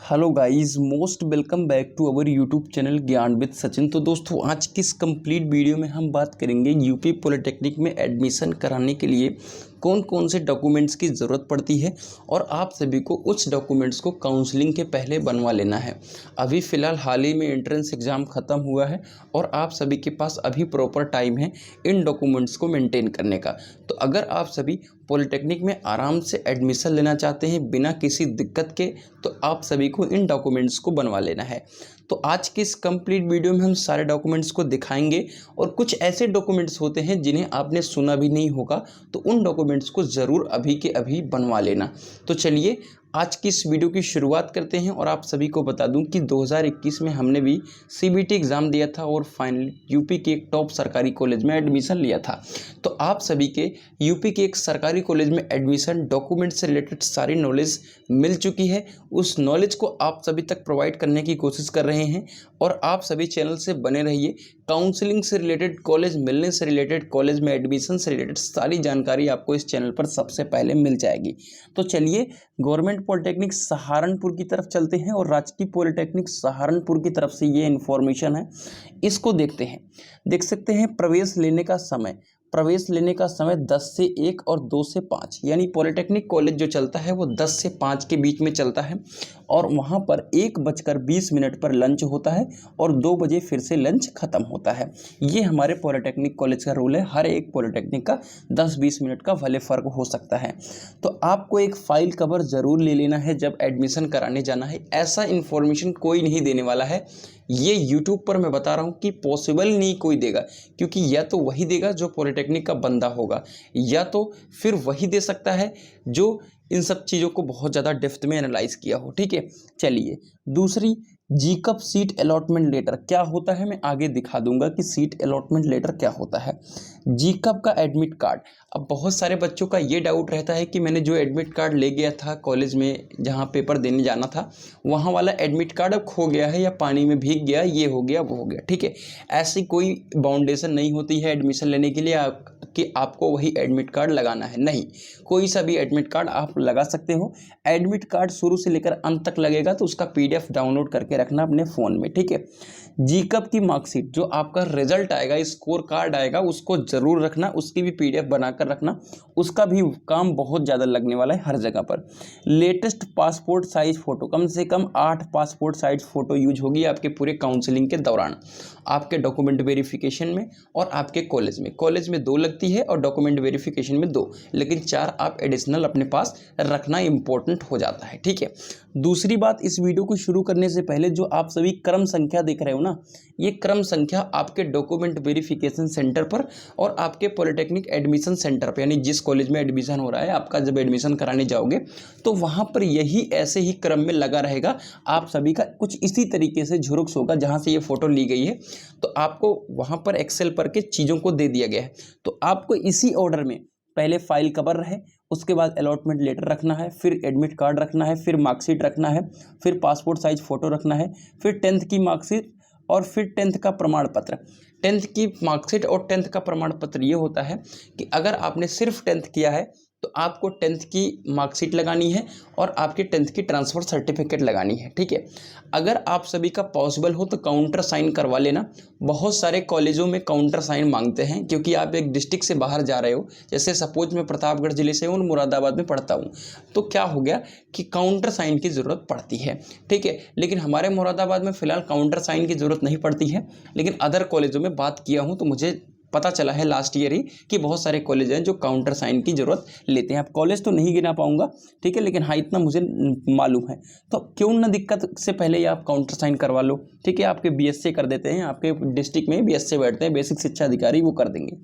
Hello guys, most welcome back to our YouTube channel Gyan with Sachin. तो दोस्तों, आज की इस कंप्लीट वीडियो में हम बात करेंगे यूपी पॉलिटेक्निक में एडमिशन कराने के लिए कौन कौन से डॉक्यूमेंट्स की ज़रूरत पड़ती है और आप सभी को उस डॉक्यूमेंट्स को काउंसलिंग के पहले बनवा लेना है। अभी फ़िलहाल हाल ही में एंट्रेंस एग्ज़ाम ख़त्म हुआ है और आप सभी के पास अभी प्रॉपर टाइम है इन डॉक्यूमेंट्स को मेंटेन करने का। तो अगर आप सभी पॉलिटेक्निक में आराम से एडमिशन लेना चाहते हैं बिना किसी दिक्कत के, तो आप सभी को इन डॉक्यूमेंट्स को बनवा लेना है। तो आज की इस कंप्लीट वीडियो में हम सारे डॉक्यूमेंट्स को दिखाएंगे और कुछ ऐसे डॉक्यूमेंट्स होते हैं जिन्हें आपने सुना भी नहीं होगा, तो उन डॉक्यूमेंट्स को ज़रूर अभी के अभी बनवा लेना। तो चलिए आज की इस वीडियो की शुरुआत करते हैं और आप सभी को बता दूं कि 2021 में हमने भी सीबीटी एग्ज़ाम दिया था और फाइनली यूपी के एक टॉप सरकारी कॉलेज में एडमिशन लिया था। तो आप सभी के यूपी के एक सरकारी कॉलेज में एडमिशन डॉक्यूमेंट से रिलेटेड सारी नॉलेज मिल चुकी है। उस नॉलेज को आप सभी तक प्रोवाइड करने की कोशिश कर रहे हैं और आप सभी चैनल से बने रहिए। काउंसलिंग से रिलेटेड, कॉलेज मिलने से रिलेटेड, कॉलेज में एडमिशन से रिलेटेड सारी जानकारी आपको इस चैनल पर सबसे पहले मिल जाएगी। तो चलिए गवर्नमेंट पॉलिटेक्निक सहारनपुर की तरफ चलते हैं और राजकीय पॉलिटेक्निक सहारनपुर की तरफ से ये इन्फॉर्मेशन है, इसको देखते हैं। देख सकते हैं प्रवेश लेने का समय 10 से 1 और 2 से 5, यानी पॉलिटेक्निक कॉलेज जो चलता है वो 10 से 5 के बीच में चलता है और वहाँ पर 1:20 पर लंच होता है और 2 बजे फिर से लंच ख़त्म होता है। ये हमारे पॉलिटेक्निक कॉलेज का रूल है। हर एक पॉलिटेक्निक का 10-20 मिनट का भले फ़र्क हो सकता है। तो आपको एक फ़ाइल कवर ज़रूर ले लेना है जब एडमिशन कराने जाना है। ऐसा इन्फॉर्मेशन कोई नहीं देने वाला है, ये यूट्यूब पर मैं बता रहा हूँ कि पॉसिबल नहीं कोई देगा, क्योंकि या तो वही देगा जो पॉलिटेक्निक का बंदा होगा या तो फिर वही दे सकता है जो इन सब चीज़ों को बहुत ज़्यादा डेप्थ में एनालाइज किया हो। ठीक है, चलिए दूसरी, जीकअप सीट अलॉटमेंट लेटर क्या होता है मैं आगे दिखा दूंगा कि सीट अलॉटमेंट लेटर क्या होता है। जीकअप का एडमिट कार्ड, अब बहुत सारे बच्चों का ये डाउट रहता है कि मैंने जो एडमिट कार्ड ले गया था कॉलेज में जहाँ पेपर देने जाना था, वहाँ वाला एडमिट कार्ड अब खो गया है या पानी में भीग गया, ये हो गया वो हो गया। ठीक है, ऐसी कोई बाउंडेशन नहीं होती है एडमिशन लेने के लिए कि आपको वही एडमिट कार्ड लगाना है। नहीं, कोई सा भी एडमिट कार्ड आप लगा सकते हो। एडमिट कार्ड शुरू से लेकर अंत तक लगेगा, तो उसका पीडीएफ डाउनलोड करके रखना अपने फ़ोन में। ठीक है, जीकअप की मार्कशीट, जो आपका रिजल्ट आएगा, स्कोर कार्ड आएगा, उसको ज़रूर रखना, उसकी भी पीडीएफ बनाकर रखना। उसका भी काम बहुत ज़्यादा लगने वाला है हर जगह पर। लेटेस्ट पासपोर्ट साइज़ फ़ोटो, कम से कम 8 पासपोर्ट साइज़ फ़ोटो यूज होगी आपके पूरे काउंसलिंग के दौरान, आपके डॉक्यूमेंट वेरिफिकेशन में और आपके कॉलेज में 2 लगती है और डॉक्यूमेंट वेरिफिकेशन में 2, लेकिन 4 आप एडिशनल अपने पास रखना इंपॉर्टेंट हो जाता है। ठीक है, दूसरी बात, इस वीडियो को शुरू करने से पहले जो आप सभी क्रम संख्या देख रहे हो ना, ये क्रम संख्या आपके डॉक्यूमेंट वेरिफिकेशन सेंटर पर और आपके पॉलिटेक्निक एडमिशन सेंटर पर, यानी जिस कॉलेज में एडमिशन हो रहा है आपका, जब एडमिशन कराने जाओगे तो वहाँ पर यही ऐसे ही क्रम में लगा रहेगा। आप सभी का कुछ इसी तरीके से झुरुक्स होगा, जहाँ से ये फ़ोटो ली गई है तो आपको वहाँ पर एक्सेल पर के चीज़ों को दे दिया गया है। तो आपको इसी ऑर्डर में पहले फाइल कवर रहे, उसके बाद अलॉटमेंट लेटर रखना है, फिर एडमिट कार्ड रखना है, फिर मार्कशीट रखना है, फिर पासपोर्ट साइज फ़ोटो रखना है, फिर 10th की मार्कशीट और फिर 10th का प्रमाण पत्र। 10th की मार्कशीट और 10th का प्रमाण पत्र ये होता है कि अगर आपने सिर्फ 10th किया है तो आपको 10th की मार्कशीट लगानी है और आपके 10th की ट्रांसफ़र सर्टिफिकेट लगानी है। ठीक है, अगर आप सभी का पॉसिबल हो तो काउंटर साइन करवा लेना। बहुत सारे कॉलेजों में काउंटर साइन मांगते हैं, क्योंकि आप एक डिस्ट्रिक्ट से बाहर जा रहे हो। जैसे सपोज मैं प्रतापगढ़ ज़िले से हूँ, मुरादाबाद में पढ़ता हूँ, तो क्या हो गया कि काउंटर साइन की ज़रूरत पड़ती है। ठीक है, लेकिन हमारे मुरादाबाद में फ़िलहाल काउंटर साइन की ज़रूरत नहीं पड़ती है, लेकिन अदर कॉलेजों में बात किया हूँ तो मुझे पता चला है लास्ट ईयर ही कि बहुत सारे कॉलेज हैं जो काउंटर साइन की ज़रूरत लेते हैं। अब कॉलेज तो नहीं गिना पाऊंगा, ठीक है, लेकिन हाँ इतना मुझे मालूम है। तो क्यों ना दिक्कत से पहले ही आप काउंटर साइन करवा लो। ठीक है, आपके बीएससी कर देते हैं, आपके डिस्ट्रिक्ट में बीएससी बैठते हैं, बेसिक शिक्षा अधिकारी, वो कर देंगे।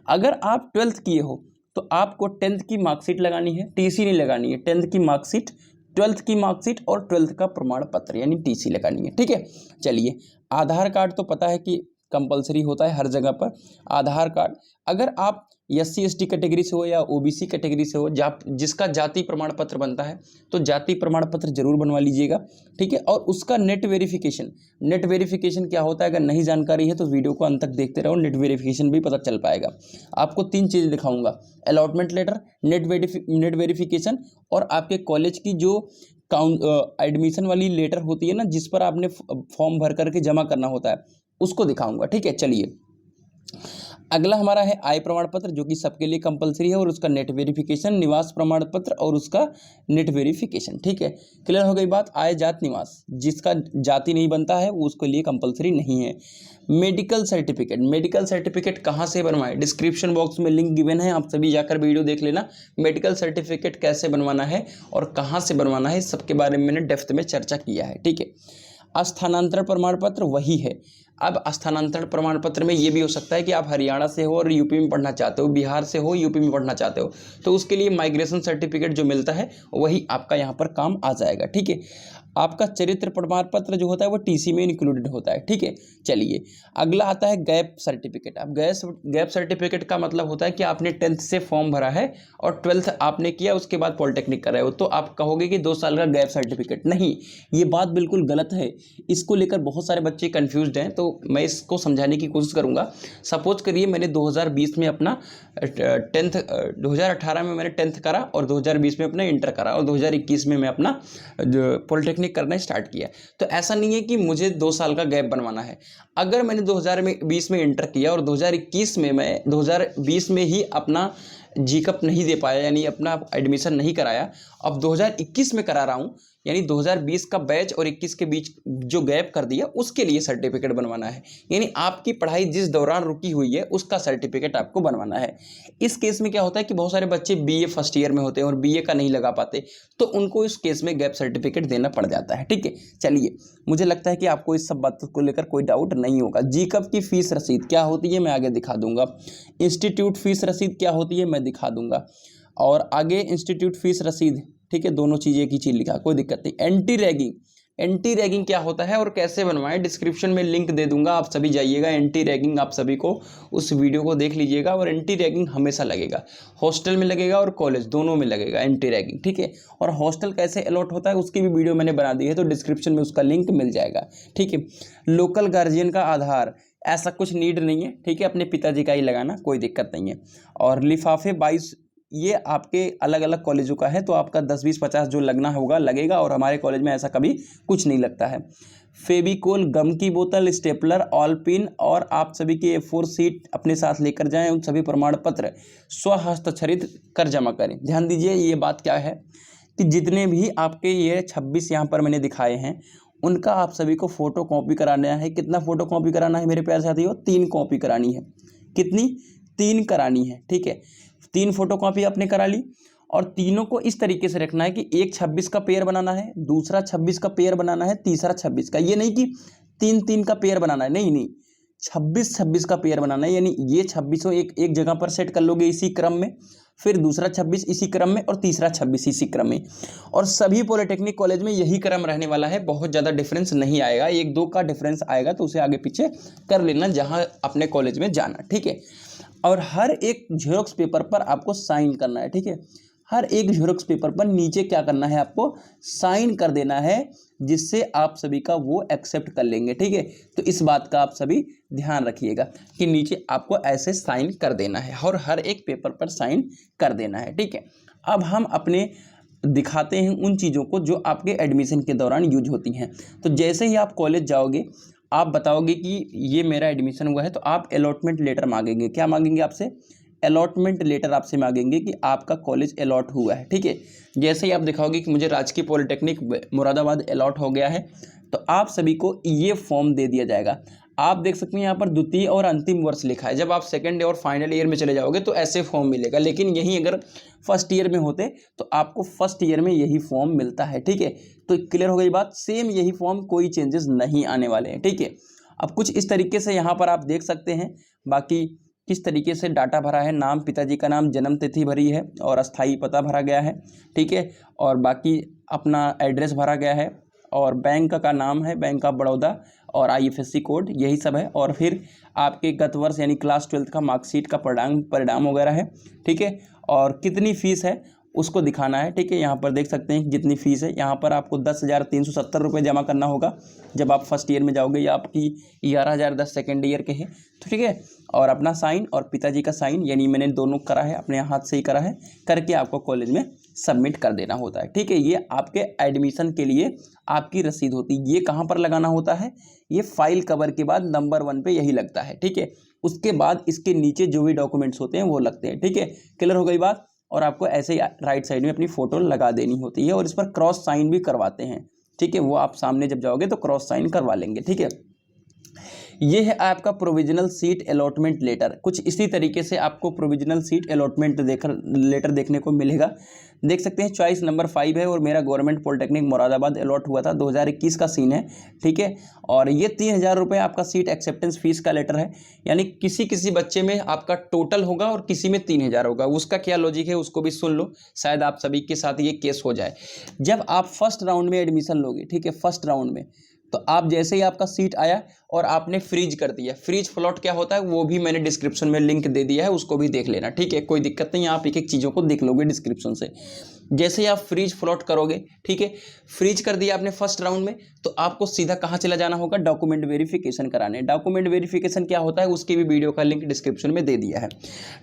अगर आप 12th किए हो तो आपको 10th की मार्कशीट लगानी है, टीसी नहीं लगानी है। 10th की मार्कशीट, 12th की मार्कशीट और 12th का प्रमाण पत्र यानी टीसी लगानी है। ठीक है, चलिए आधार कार्ड तो पता है कि कंपलसरी होता है हर जगह पर। आधार कार्ड, अगर आप SC ST कैटेगरी से हो या OBC कैटेगरी से हो, जिसका जाति प्रमाण पत्र बनता है, तो जाति प्रमाण पत्र जरूर बनवा लीजिएगा। ठीक है, और उसका नेट वेरिफिकेशन क्या होता है, अगर नहीं जानकारी है तो वीडियो को अंत तक देखते रहो, नेट वेरिफिकेशन भी पता चल पाएगा। आपको 3 चीज़ें दिखाऊंगा, अलॉटमेंट लेटर, नेट वेरिफिकेशन और आपके कॉलेज की जो एडमिशन वाली लेटर होती है ना, जिस पर आपने फॉर्म भर करके जमा करना होता है, उसको दिखाऊंगा। ठीक है, चलिए अगला हमारा है आय प्रमाण पत्र, जो कि सबके लिए कंपलसरी है, और उसका नेट वेरिफिकेशन, निवास प्रमाण पत्र और उसका नेट वेरिफिकेशन। ठीक है, क्लियर हो गई बात। आय जात निवास, जिसका जाति नहीं बनता है वो उसके लिए कंपलसरी नहीं है। मेडिकल सर्टिफिकेट, मेडिकल सर्टिफिकेट कहाँ से बनवाएं, डिस्क्रिप्शन बॉक्स में लिंक गिवन है, आप सभी जाकर वीडियो देख लेना। मेडिकल सर्टिफिकेट कैसे बनवाना है और कहाँ से बनवाना है, सबके बारे में मैंने डेप्थ में चर्चा किया है। ठीक है, स्थानांतरण प्रमाण पत्र वही है। अब स्थानांतरण प्रमाण पत्र में ये भी हो सकता है कि आप हरियाणा से हो और यूपी में पढ़ना चाहते हो, बिहार से हो यूपी में पढ़ना चाहते हो, तो उसके लिए माइग्रेशन सर्टिफिकेट जो मिलता है वही आपका यहाँ पर काम आ जाएगा। ठीक है, आपका चरित्र प्रमाण पत्र जो होता है वो टीसी में इंक्लूडेड होता है। ठीक है, चलिए अगला आता है गैप सर्टिफिकेट। अब गैप सर्टिफिकेट का मतलब होता है कि आपने 10th से फॉर्म भरा है और 12th आपने किया, उसके बाद पॉलिटेक्निक कर रहे हो, तो आप कहोगे कि 2 साल का गैप सर्टिफिकेट। नहीं, ये बात बिल्कुल गलत है। इसको लेकर बहुत सारे बच्चे कंफ्यूज्ड हैं, तो मैं इसको समझाने की कोशिश करूंगा। सपोज करिए मैंने 2020 में अपना 2018 में मैंने 10th करा और 2020 में अपना इंटर करा और 2021 में मैं अपना पॉलिटेक्निक करना स्टार्ट किया। तो ऐसा नहीं है कि मुझे 2 साल का गैप बनवाना है। अगर मैंने 2020 में इंटर किया और 2021 में मैं 2020 में ही अपना जीकअप नहीं दे पाया, यानी अपना एडमिशन नहीं कराया, अब 2021 में करा रहा हूँ, यानी 2020 का बैच और 21 के बीच जो गैप कर दिया उसके लिए सर्टिफिकेट बनवाना है। यानी आपकी पढ़ाई जिस दौरान रुकी हुई है उसका सर्टिफिकेट आपको बनवाना है। इस केस में क्या होता है कि बहुत सारे बच्चे बीए फर्स्ट ईयर में होते हैं और बीए का नहीं लगा पाते, तो उनको इस केस में गैप सर्टिफिकेट देना पड़ जाता है। ठीक है, चलिए मुझे लगता है कि आपको इस सब बातों को लेकर कोई डाउट नहीं होगा। जीकअप की फीस रसीद क्या होती है मैं आगे दिखा दूंगा। इंस्टीट्यूट फीस रसीद क्या होती है मैं दिखा दूंगा, और आगे इंस्टीट्यूट फीस रसीद, ठीक है, दोनों चीज़ एक ही चीज़ लिखा, कोई दिक्कत नहीं। एंटी रैगिंग, एंटी रैगिंग क्या होता है और कैसे बनवाएं, डिस्क्रिप्शन में लिंक दे दूंगा, आप सभी जाइएगा। एंटी रैगिंग आप सभी को उस वीडियो को देख लीजिएगा। और एंटी रैगिंग हमेशा लगेगा, हॉस्टल में लगेगा और कॉलेज दोनों में लगेगा एंटी रैगिंग। ठीक है, और हॉस्टल कैसे अलॉट होता है उसकी भी वीडियो मैंने बना दी है, तो डिस्क्रिप्शन में उसका लिंक मिल जाएगा। ठीक है, लोकल गार्जियन का आधार, ऐसा कुछ नीड नहीं है। ठीक है, अपने पिताजी का ही लगाना, कोई दिक्कत नहीं है। और लिफाफे 22, ये आपके अलग अलग कॉलेजों का है, तो आपका 10, 20, 50 जो लगना होगा लगेगा, और हमारे कॉलेज में ऐसा कभी कुछ नहीं लगता है। फेविकोल, गम की बोतल, स्टेपलर, ऑल पिन, और आप सभी के A4 सीट अपने साथ लेकर जाएं। उन सभी प्रमाण पत्र स्वहस्ताक्षरित कर जमा करें। ध्यान दीजिए, ये बात क्या है कि जितने भी आपके ये 26 यहाँ पर मैंने दिखाए हैं, उनका आप सभी को फ़ोटो कॉपी कराना है। कितना फ़ोटो कॉपी कराना है मेरे प्यारे साथियों? 3 कॉपी करानी है। कितनी? 3 करानी है। ठीक है, 3 फोटो कॉपी आपने करा ली, और तीनों को इस तरीके से रखना है कि एक 26 का पेयर बनाना है, दूसरा 26 का पेयर बनाना है, तीसरा 26 का। ये नहीं कि 3-3 का पेयर बनाना है, नहीं, 26-26 का पेयर बनाना है। यानी ये 26 एक जगह पर सेट कर लोगे इसी क्रम में, फिर दूसरा 26 इसी क्रम में, और तीसरा 26 इसी क्रम में। और सभी पॉलिटेक्निक कॉलेज में यही क्रम रहने वाला है, बहुत ज़्यादा डिफरेंस नहीं आएगा। 1-2 का डिफरेंस आएगा तो उसे आगे पीछे कर लेना जहाँ अपने कॉलेज में जाना। ठीक है, और हर एक जेरोक्स पेपर पर आपको साइन करना है। ठीक है, हर एक जेरोक्स पेपर पर नीचे क्या करना है, आपको साइन कर देना है, जिससे आप सभी का वो एक्सेप्ट कर लेंगे। ठीक है, तो इस बात का आप सभी ध्यान रखिएगा कि नीचे आपको ऐसे साइन कर देना है और हर एक पेपर पर साइन कर देना है। ठीक है, अब हम अपने दिखाते हैं उन चीज़ों को जो आपके एडमिशन के दौरान यूज होती हैं। तो जैसे ही आप कॉलेज जाओगे, आप बताओगे कि ये मेरा एडमिशन हुआ है, तो आप अलॉटमेंट लेटर मांगेंगे। क्या मांगेंगे आपसे? अलॉटमेंट लेटर आपसे मांगेंगे कि आपका कॉलेज अलॉट हुआ है। ठीक है, जैसे ही आप दिखाओगे कि मुझे राजकीय पॉलिटेक्निक मुरादाबाद अलॉट हो गया है, तो आप सभी को ये फॉर्म दे दिया जाएगा। आप देख सकते हैं यहाँ पर द्वितीय और अंतिम वर्ष लिखा है। जब आप सेकेंड और फाइनल ईयर में चले जाओगे तो ऐसे फॉर्म मिलेगा, लेकिन यहीं अगर फर्स्ट ईयर में होते तो आपको फर्स्ट ईयर में यही फॉर्म मिलता है। ठीक है, तो क्लियर हो गई बात, सेम यही फॉर्म, कोई चेंजेस नहीं आने वाले हैं। ठीक है, अब कुछ इस तरीके से यहाँ पर आप देख सकते हैं। बाकी किस तरीके से डाटा भरा है, नाम, पिताजी का नाम, जन्म तिथि भरी है और अस्थाई पता भरा गया है। ठीक है, और बाकी अपना एड्रेस भरा गया है, और बैंक का नाम है बैंक ऑफ बड़ौदा, और IFSC कोड, यही सब है। और फिर आपके गत वर्ष यानी क्लास 12th का मार्कशीट का परिणाम वगैरह है। ठीक है, और कितनी फ़ीस है उसको दिखाना है। ठीक है, यहाँ पर देख सकते हैं जितनी फीस है। यहाँ पर आपको 10,370 रुपये जमा करना होगा जब आप फर्स्ट ईयर में जाओगे, या आपकी 11,010 सेकेंड ईयर के हैं तो ठीक है। और अपना साइन और पिताजी का साइन, यानी मैंने दोनों करा है, अपने हाथ से ही करा है, करके आपको कॉलेज में सबमिट कर देना होता है। ठीक है, ये आपके एडमिशन के लिए आपकी रसीद होती है। ये कहाँ पर लगाना होता है? ये फाइल कवर के बाद नंबर 1 पे यही लगता है। ठीक है, उसके बाद इसके नीचे जो भी डॉक्यूमेंट्स होते हैं वो लगते हैं। ठीक है, क्लियर हो गई बात। और आपको ऐसे ही राइट साइड में अपनी फ़ोटो लगा देनी होती है और इस पर क्रॉस साइन भी करवाते हैं। ठीक है, वो आप सामने जब जाओगे तो क्रॉस साइन करवा लेंगे। ठीक है, ये है आपका प्रोविजनल सीट अलॉटमेंट लेटर। कुछ इसी तरीके से आपको प्रोविजनल सीट अलॉटमेंट लेटर देखने को मिलेगा। देख सकते हैं चॉइस नंबर 5 है और मेरा गवर्नमेंट पॉलिटेक्निक मुरादाबाद अलॉट हुआ था, 2021 का सीन है। ठीक है, और ये 3,000 रुपये आपका सीट एक्सेप्टेंस फीस का लेटर है। यानी किसी किसी बच्चे में आपका टोटल होगा और किसी में 3,000 होगा। उसका क्या लॉजिक है उसको भी सुन लो, शायद आप सभी के साथ ये केस हो जाए। जब आप फर्स्ट राउंड में एडमिशन लोगे, ठीक है, फर्स्ट राउंड में, तो आप जैसे ही आपका सीट आया और आपने फ्रीज कर दिया, फ्रीज फ्लॉट क्या होता है वो भी मैंने डिस्क्रिप्शन में लिंक दे दिया है, उसको भी देख लेना। ठीक है, कोई दिक्कत नहीं, आप एक एक चीज़ों को देख लोगे डिस्क्रिप्शन से। जैसे ही आप फ्रीज फ्लॉट करोगे, ठीक है, फ्रीज कर दिया आपने फर्स्ट राउंड में, तो आपको सीधा कहाँ चला जाना होगा? डॉक्यूमेंट वेरिफिकेशन कराने। डॉक्यूमेंट वेरिफिकेशन क्या होता है उसकी भी वीडियो का लिंक डिस्क्रिप्शन में दे दिया है।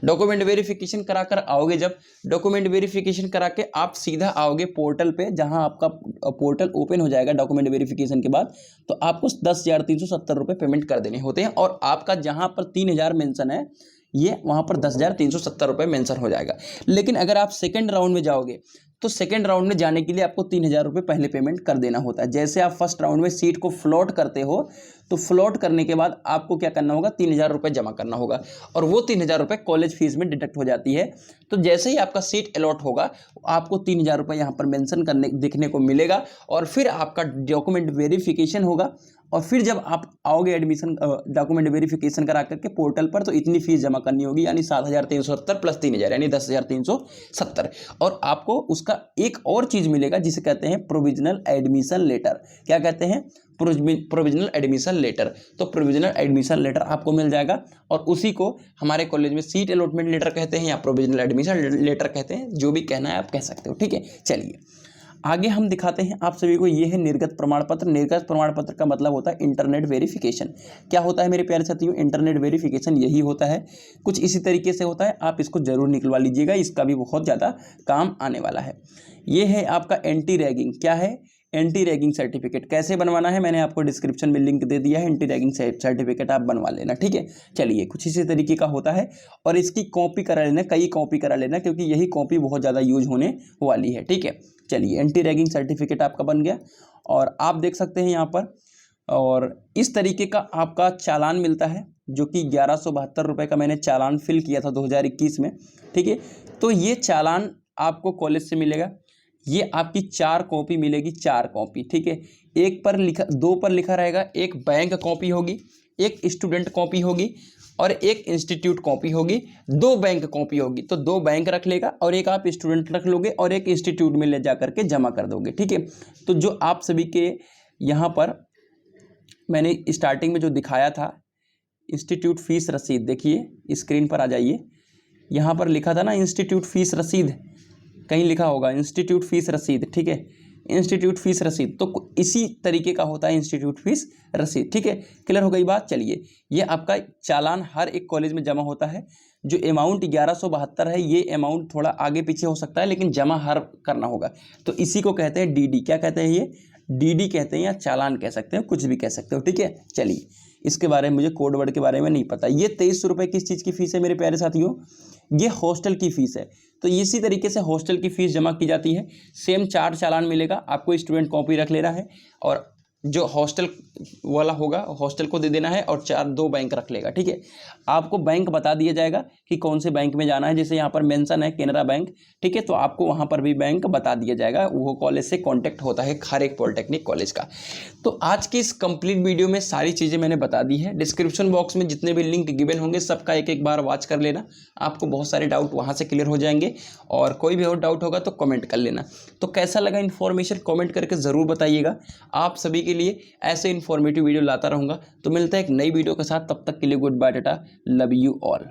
डॉक्यूमेंट वेरिफिकेशन करा कर आओगे, जब डॉक्यूमेंट वेरिफिकेशन करा के आप सीधा आओगे पोर्टल पे, जहाँ आपका पोर्टल ओपन हो जाएगा डॉक्यूमेंट वेरिफिकेशन के बाद, तो आपको 10,370 रुपये पेमेंट कर देने होते हैं। और आपका जहाँ पर 3,000 मेंशन है, ये वहाँ पर 10,370 रुपये मेंशन हो जाएगा। लेकिन अगर आप सेकंड राउंड में जाओगे तो सेकंड राउंड में जाने के लिए आपको 3,000 रुपये पहले पेमेंट कर देना होता है। जैसे आप फर्स्ट राउंड में सीट को फ्लॉट करते हो, तो फ्लॉट करने के बाद आपको क्या करना होगा? 3,000 रुपये जमा करना होगा और वो 3,000 रुपये कॉलेज फीस में डिडक्ट हो जाती है। तो जैसे ही आपका सीट अलॉट होगा, आपको 3,000 रुपये यहाँ पर मेंशन करने देखने को मिलेगा और फिर आपका डॉक्यूमेंट वेरिफिकेशन होगा। और फिर जब आप आओगे एडमिशन डॉक्यूमेंट वेरिफिकेशन करा करके पोर्टल पर, तो इतनी फीस जमा करनी होगी, यानी 7,370 प्लस 3,000 यानी 10,370। और आपको उसका एक और चीज़ मिलेगा जिसे कहते हैं प्रोविजनल एडमिशन लेटर। क्या कहते हैं? Provisional admission letter. तो प्रोविजनल एडमिशन लेटर आपको मिल जाएगा और उसी को हमारे कॉलेज में सीट अलॉटमेंट लेटर कहते हैं या प्रोविजनल एडमिशन लेटर कहते हैं, जो भी कहना है आप कह सकते हो। ठीक है, चलिए आगे हम दिखाते हैं आप सभी को। ये है निर्गत प्रमाण पत्र। निर्गत प्रमाण पत्र का मतलब होता है इंटरनेट वेरिफिकेशन। क्या होता है मेरे प्यारे साथियों? इंटरनेट वेरिफिकेशन यही होता है, कुछ इसी तरीके से होता है। आप इसको जरूर निकलवा लीजिएगा, इसका भी बहुत ज़्यादा काम आने वाला है। ये है आपका एंटी रैगिंग। क्या है? Anti ragging certificate. कैसे बनवाना है मैंने आपको डिस्क्रिप्शन में लिंक दे दिया है, एंटी रैगिंग सर्टिफिकेट आप बनवा लेना। ठीक है, चलिए कुछ इसी तरीके का होता है और इसकी कॉपी करा लेना, कई कॉपी करा लेना, क्योंकि यही कॉपी बहुत ज़्यादा यूज होने वाली है। ठीक है, चलिए एंटी रैगिंग सर्टिफिकेट आपका बन गया और आप देख सकते हैं यहाँ पर। और इस तरीके का आपका चालान मिलता है, जो कि 1172 रुपये का मैंने चालान फिल किया था 2021 में। ठीक है, तो ये चालान आपको कॉलेज से मिलेगा। ये आपकी 4 कॉपी मिलेगी, 4 कॉपी। ठीक है, एक पर लिखा, 2 पर लिखा रहेगा, एक बैंक कॉपी होगी, एक स्टूडेंट कॉपी होगी और एक इंस्टीट्यूट कॉपी होगी, 2 बैंक कॉपी होगी। तो 2 बैंक रख लेगा और एक आप स्टूडेंट रख लोगे और एक इंस्टीट्यूट में ले जा करके जमा कर दोगे। ठीक है, तो जो आप सभी के यहाँ पर मैंने स्टार्टिंग में जो दिखाया था इंस्टीट्यूट फीस रसीद, देखिए स्क्रीन पर आ जाइए, यहाँ पर लिखा था ना इंस्टीट्यूट फीस रसीद, कहीं लिखा होगा इंस्टीट्यूट फीस रसीद। ठीक है, इंस्टीट्यूट फीस रसीद, तो इसी तरीके का होता है इंस्टीट्यूट फीस रसीद। ठीक है, क्लियर हो गई बात। चलिए, ये आपका चालान हर एक कॉलेज में जमा होता है। जो अमाउंट 1172 है, ये अमाउंट थोड़ा आगे पीछे हो सकता है, लेकिन जमा हर करना होगा। तो इसी को कहते हैं डीडी। क्या कहते हैं? ये डीडी कहते हैं या चालान कह सकते हैं, कुछ भी कह सकते हो। ठीक है, चलिए इसके बारे में मुझे कोड वर्ड के बारे में नहीं पता। ये 2300 रुपये किस चीज़ की फ़ीस है मेरे प्यारे साथियों? ये हॉस्टल की फ़ीस है। तो इसी तरीके से हॉस्टल की फ़ीस जमा की जाती है। सेम 4 चालान मिलेगा आपको, स्टूडेंट कॉपी रख लेना है और जो हॉस्टल वाला होगा हॉस्टल को दे देना है और 2 बैंक रख लेगा। ठीक है, आपको बैंक बता दिया जाएगा कि कौन से बैंक में जाना है। जैसे यहाँ पर मेंशन है केनरा बैंक। ठीक है, तो आपको वहाँ पर भी बैंक बता दिया जाएगा। वो कॉलेज से कांटेक्ट होता है हर एक पॉलिटेक्निक कॉलेज का। तो आज की इस कंप्लीट वीडियो में सारी चीज़ें मैंने बता दी है। डिस्क्रिप्शन बॉक्स में जितने भी लिंक गिवन होंगे सबका एक एक बार वॉच कर लेना, आपको बहुत सारे डाउट वहाँ से क्लियर हो जाएंगे। और कोई भी और डाउट होगा तो कमेंट कर लेना। तो कैसा लगा इन्फॉर्मेशन कमेंट करके ज़रूर बताइएगा। आप सभी के लिए ऐसे इन्फॉर्मेटिव वीडियो लाता रहूँगा। तो मिलता है एक नई वीडियो के साथ, तब तक के लिए good bye tata, love you all.